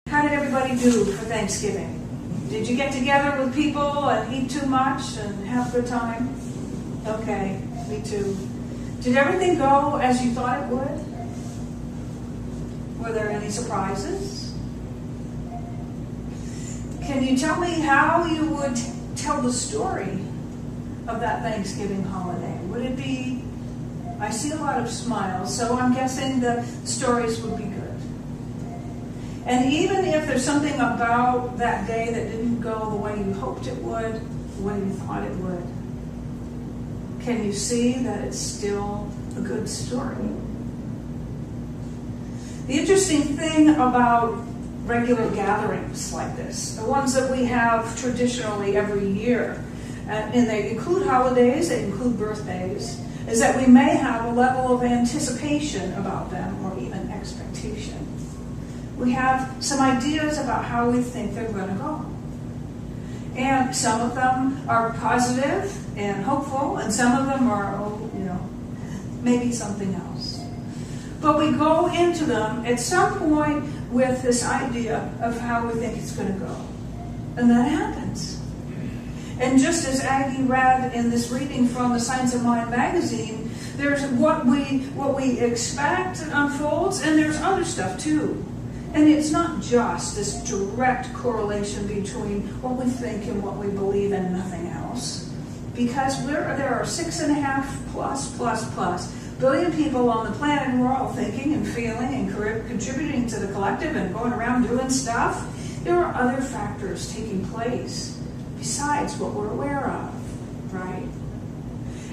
How did everybody do for Thanksgiving? Did you get together with people and eat too much and have a good time? Okay, me too. Did everything go as you thought it would? Were there any surprises? Can you tell me how you would tell the story of that Thanksgiving holiday? Would it be, I see a lot of smiles, so I'm guessing the stories would be good. And even if there's something about that day that didn't go the way you hoped it would, the way you thought it would, can you see that it's still a good story? The interesting thing about regular gatherings like this, the ones that we have traditionally every year, and they include holidays, they include birthdays, is that we may have a level of anticipation about them or even expectation. We have some ideas about how we think they're going to go. And some of them are positive and hopeful, and some of them are, maybe something else. But we go into them at some point with this idea of how we think it's going to go. And that happens. And just as Aggie read in this reading from the Science of Mind magazine, there's what we expect unfolds, and there's other stuff too. And it's not just this direct correlation between what we think and what we believe and nothing else. Because there are 6.5 plus billion people on the planet who are all thinking and feeling and contributing to the collective and going around doing stuff. There are other factors taking place besides what we're aware of, right?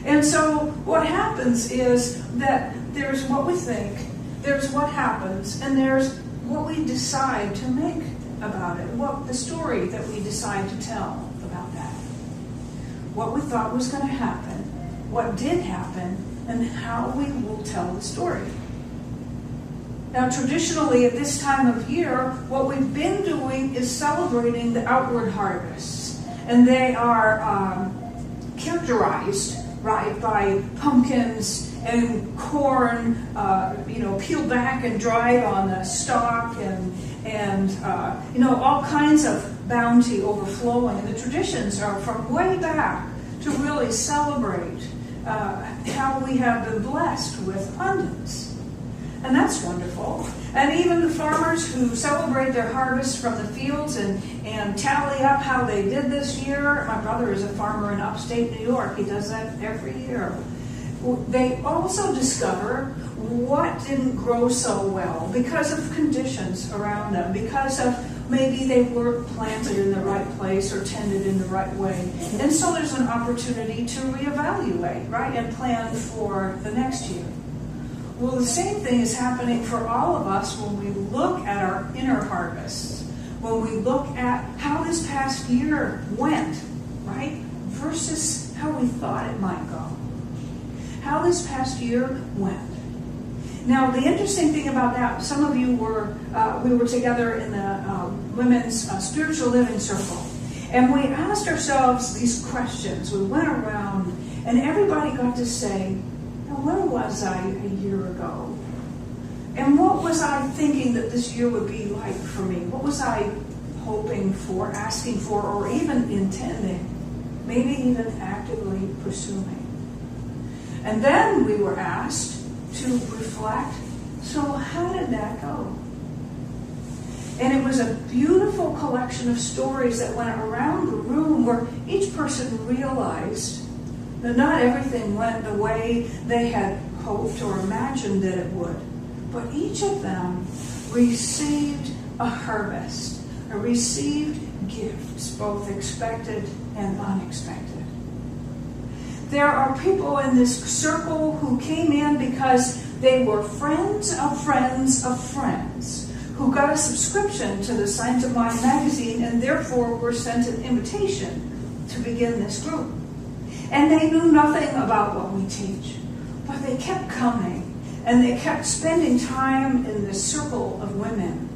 And so what happens is that there's what we think, there's what happens, and there's what we decide to make about it, what the story that we decide to tell about that. What we thought was going to happen, what did happen, and how we will tell the story. Now, traditionally, at this time of year, what we've been doing is celebrating the outward harvests. And they are characterized, right, by pumpkins and corn, peeled back and dried on the stalk, and all kinds of bounty overflowing. And the traditions are from way back to really celebrate how we have been blessed with abundance. And that's wonderful. And even the farmers who celebrate their harvest from the fields and tally up how they did this year. My brother is a farmer in upstate New York. He does that every year. They also discover what didn't grow so well because of conditions around them, because of maybe they weren't planted in the right place or tended in the right way. And so there's an opportunity to reevaluate, right, and plan for the next year. Well, the same thing is happening for all of us when we look at our inner harvests, when we look at how this past year went, right, versus how we thought it might go. How this past year went. Now, the interesting thing about that, some of you we were together in the Women's Spiritual Living Circle, and we asked ourselves these questions. We went around, and everybody got to say, where was I a year ago? And what was I thinking that this year would be like for me? What was I hoping for, asking for, or even intending? Maybe even actively pursuing. And then we were asked to reflect, so how did that go? And it was a beautiful collection of stories that went around the room where each person realized that not everything went the way they had hoped or imagined that it would. But each of them received a harvest, or received gifts, both expected and unexpected. There are people in this circle who came in because they were friends of friends of friends who got a subscription to the Science of Mind magazine and therefore were sent an invitation to begin this group. And they knew nothing about what we teach, but they kept coming and they kept spending time in this circle of women.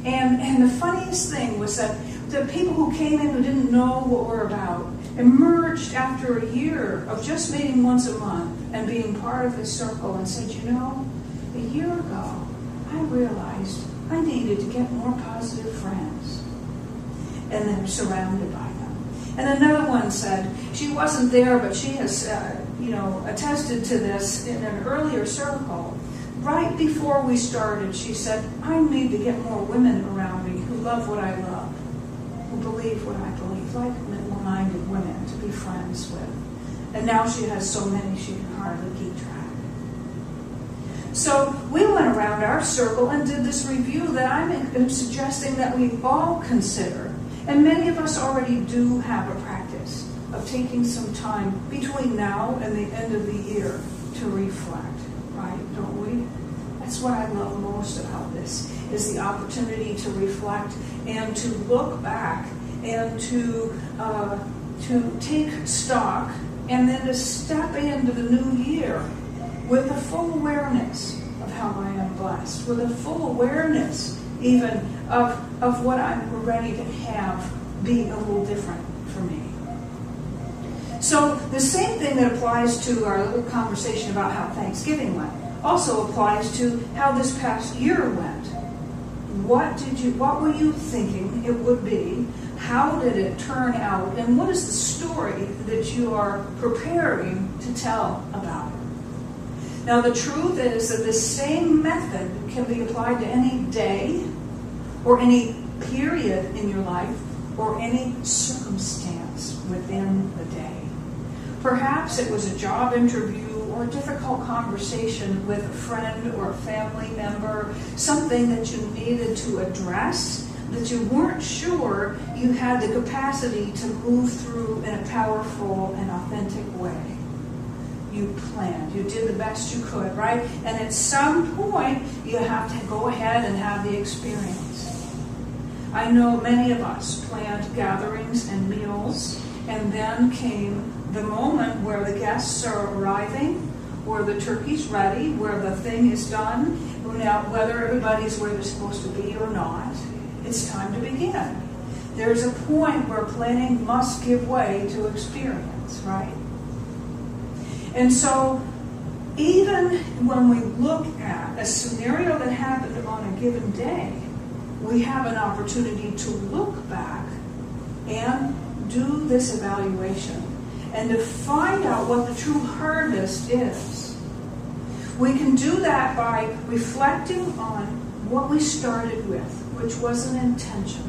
And the funniest thing was that the people who came in who didn't know what we're about emerged after a year of just meeting once a month and being part of this circle and said, a year ago, I realized I needed to get more positive friends. and they're surrounded by them. And another one said, she wasn't there, but she has, attested to this in an earlier circle. Right before we started, she said, I need to get more women around me who love what I love, who believe what I believe, like-minded women to be friends with. And now she has so many she can hardly keep track. So we went around our circle and did this review that I'm suggesting that we all consider. And many of us already do have a practice of taking some time between now and the end of the year to reflect, right? Don't we? That's what I love most about this, is the opportunity to reflect and to look back and to take stock and then to step into the new year with a full awareness of how I am blessed, with a full awareness even of what I'm ready to have be a little different for me. So the same thing that applies to our little conversation about how Thanksgiving went also applies to how this past year went. What were you thinking it would be? How did it turn out? And what is the story that you are preparing to tell about it? Now, the truth is that this same method can be applied to any day or any period in your life or any circumstance within the day. Perhaps it was a job interview or a difficult conversation with a friend or a family member, something that you needed to address that you weren't sure you had the capacity to move through in a powerful and authentic way. You planned. You did the best you could, right? And at some point, you have to go ahead and have the experience. I know many of us planned gatherings and meals, and then came the moment where the guests are arriving, where the turkey's ready, where the thing is done. Now, whether everybody's where they're supposed to be or not, it's time to begin. There's a point where planning must give way to experience, right? And so, even when we look at a scenario that happened on a given day, we have an opportunity to look back and do this evaluation and to find out what the true harvest is. We can do that by reflecting on what we started with, which was an intention,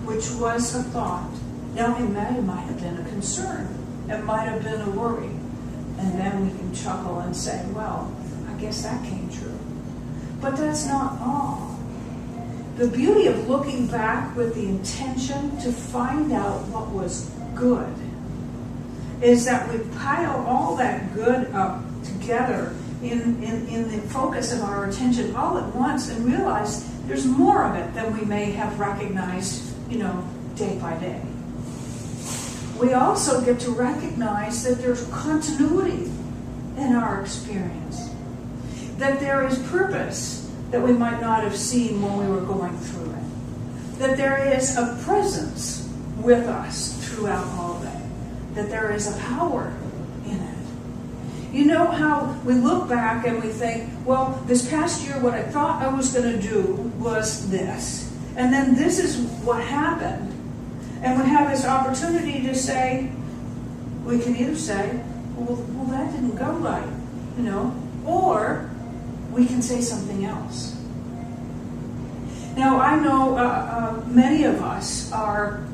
which was a thought. Now, it might have been a concern. It might have been a worry. And then we can chuckle and say, well, I guess that came true. But that's not all. The beauty of looking back with the intention to find out what was good is that we pile all that good up together in the focus of our attention all at once and realize there's more of it than we may have recognized, day by day. We also get to recognize that there's continuity in our experience, that there is purpose that we might not have seen when we were going through it, that there is a presence with us throughout all of it, that there is a power in it. You know how we look back and we think, well, this past year what I thought I was going to do was this, and then this is what happened. And we have this opportunity to say, we can either say, well, that didn't go right, or we can say something else. Now, I know many of us are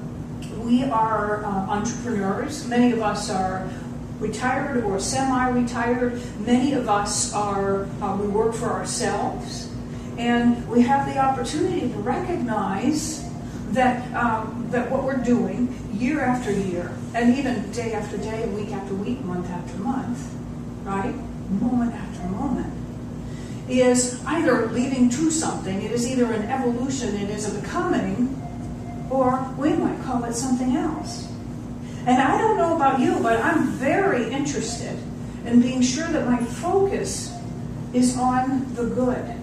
entrepreneurs. Many of us are retired or semi-retired. Many of us we work for ourselves. And we have the opportunity to recognize that what we're doing year after year, and even day after day, week after week, month after month, right, moment after moment, is either leading to something. It is either an evolution, it is a becoming, or we might call it something else. And I don't know about you, but I'm very interested in being sure that my focus is on the good.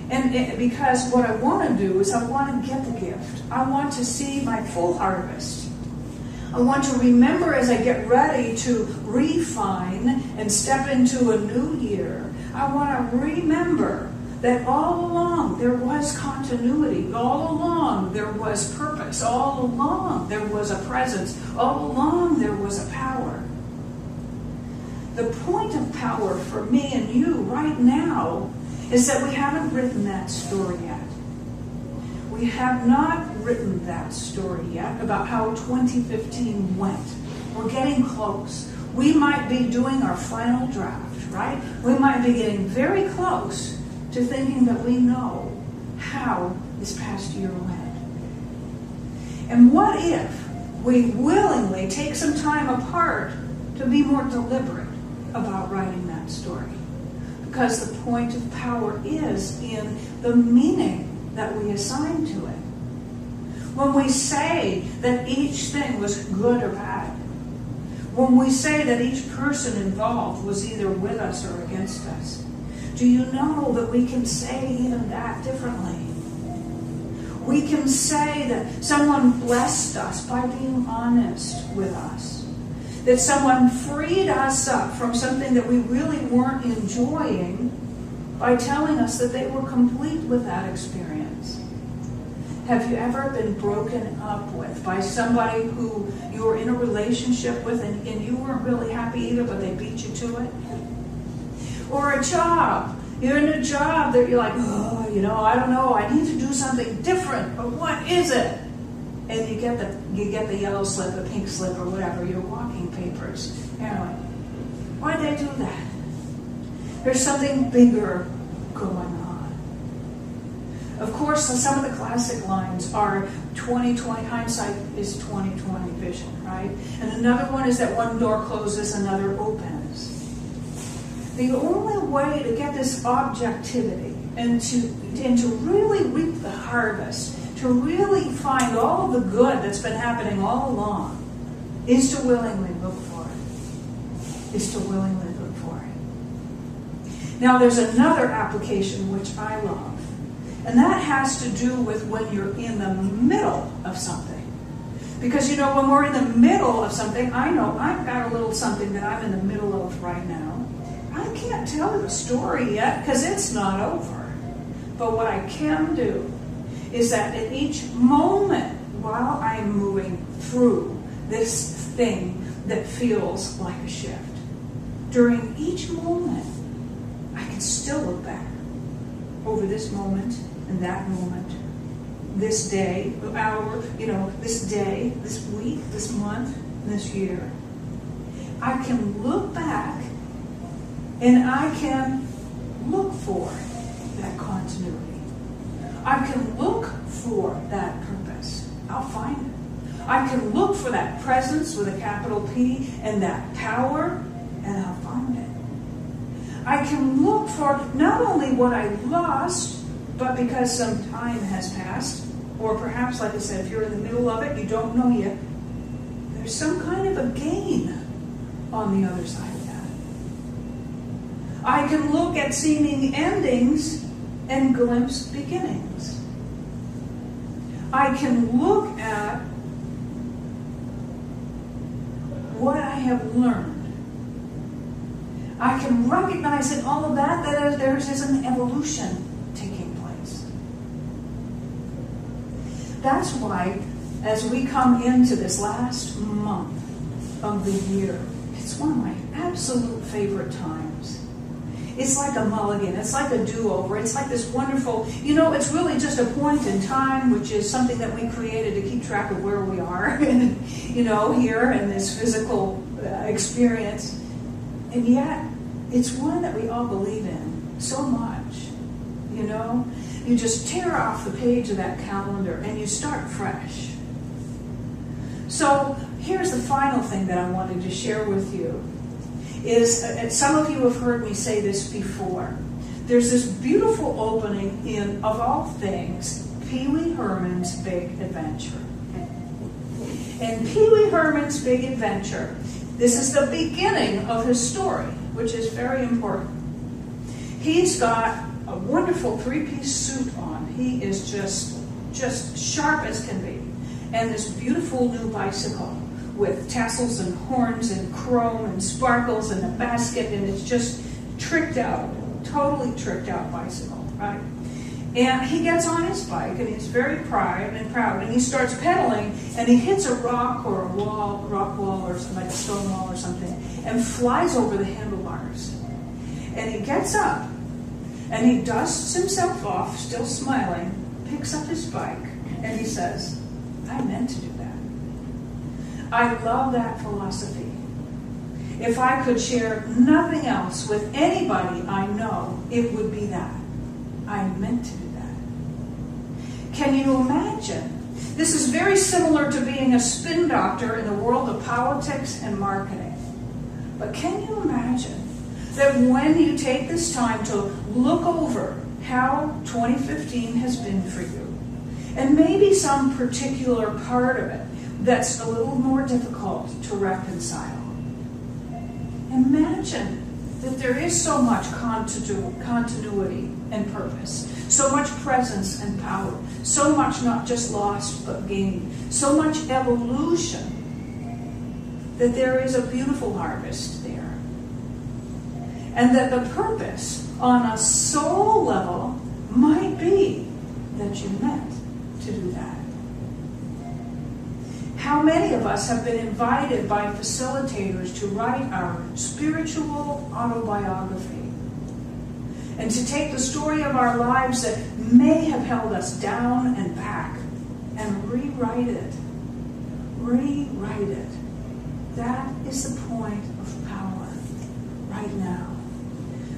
And because what I want to do is I want to get the gift. I want to see my full harvest. I want to remember as I get ready to refine and step into a new year, I want to remember that all along there was continuity, all along there was purpose, all along there was a presence, all along there was a power. The point of power for me and you right now is that we haven't written that story yet. We have not written that story yet about how 2015 went. We're getting close. We might be doing our final draft, right? We might be getting very close to thinking that we know how this past year went. And what if we willingly take some time apart to be more deliberate about writing that story? Because the point of power is in the meaning that we assign to it. When we say that each thing was good or bad, when we say that each person involved was either with us or against us, do you know that we can say even that differently? We can say that someone blessed us by being honest with us. That someone freed us up from something that we really weren't enjoying by telling us that they were complete with that experience. Have you ever been broken up with by somebody who you were in a relationship with and you weren't really happy either, but they beat you to it? Or a job. You're in a job that you're like, oh, I don't know, I need to do something different, but what is it? And you get the yellow slip, the pink slip, or whatever, your walking papers. And you're like, why'd they do that? There's something bigger going on. Of course, some of the classic lines are 20/20, hindsight is 20/20 vision, right? And another one is that one door closes, another opens. The only way to get this objectivity and to really reap the harvest, to really find all of the good that's been happening all along, is to willingly look for it. Is to willingly look for it. Now there's another application which I love, and that has to do with when you're in the middle of something. Because when we're in the middle of something, I know I've got a little something that I'm in the middle of right now. I can't tell the story yet because it's not over. But what I can do is that at each moment while I'm moving through this thing that feels like a shift, during each moment, I can still look back over this moment and that moment, this day, hour, this day, this week, this month, this year. I can look back and I can look for that continuity. I can look for that purpose. I'll find it. I can look for that presence with a capital P and that power, and I'll find it. I can look for not only what I lost, but because some time has passed, or perhaps, like I said, if you're in the middle of it, you don't know yet, there's some kind of a gain on the other side of that. I can look at seeming endings and glimpse beginnings. I can look at what I have learned. I can recognize in all of that there is an evolution taking place. That's why, as we come into this last month of the year, it's one of my absolute favorite times. It's like a mulligan. It's like a do-over. It's like this wonderful, it's really just a point in time, which is something that we created to keep track of where we are, here in this physical experience. And yet, it's one that we all believe in so much, You just tear off the page of that calendar and you start fresh. So, here's the final thing that I wanted to share with you. Is, some of you have heard me say this before. There's this beautiful opening in, of all things, Pee Wee Herman's Big Adventure. And Pee Wee Herman's Big Adventure, this is the beginning of his story, which is very important. He's got a wonderful three-piece suit on. He is just sharp as can be. And this beautiful new bicycle with tassels and horns and chrome and sparkles and a basket, and it's just tricked out, totally tricked out bicycle. right? And he gets on his bike, and he's very proud, and he starts pedaling, and he hits a rock or a rock wall or something, like a stone wall or something, and flies over the handlebars. And he gets up, and he dusts himself off, still smiling, picks up his bike, and he says, I meant to do that. I love that philosophy. If I could share nothing else with anybody I know, it would be that. I meant to do that. Can you imagine? This is very similar to being a spin doctor in the world of politics and marketing. But can you imagine that when you take this time to look over how 2015 has been for you, and maybe some particular part of it that's a little more difficult to reconcile, imagine that there is so much continuity and purpose, so much presence and power, so much not just lost but gained, so much evolution, that there is a beautiful harvest there. And that the purpose on a soul level might be that you meant to do that. How many of us have been invited by facilitators to write our spiritual autobiography and to take the story of our lives that may have held us down and back and rewrite it? Rewrite it. That is the point of power right now.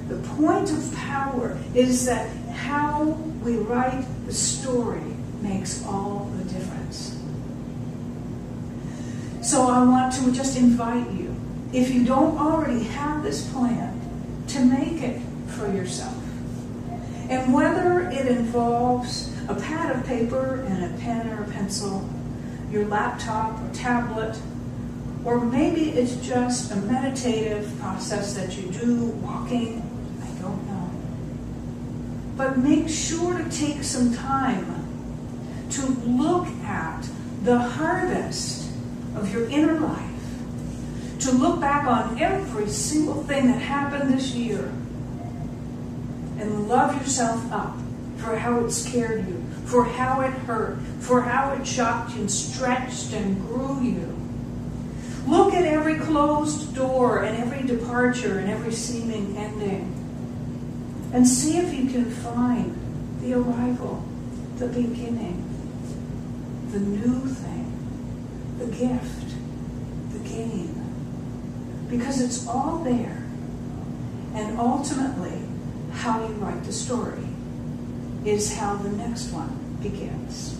The point of power is that how we write the story makes all the difference. So I want to just invite you, if you don't already have this plan, to make it for yourself. And whether it involves a pad of paper and a pen or a pencil, your laptop or tablet, or maybe it's just a meditative process that you do, walking, I don't know. But make sure to take some time to look at the harvest of your inner life, to look back on every single thing that happened this year and love yourself up for how it scared you, for how it hurt, for how it shocked you and stretched and grew you. Look at every closed door and every departure and every seeming ending, and see if you can find the arrival, the beginning, the new thing, the gift, the gain. Because it's all there. And ultimately, how you write the story is how the next one begins.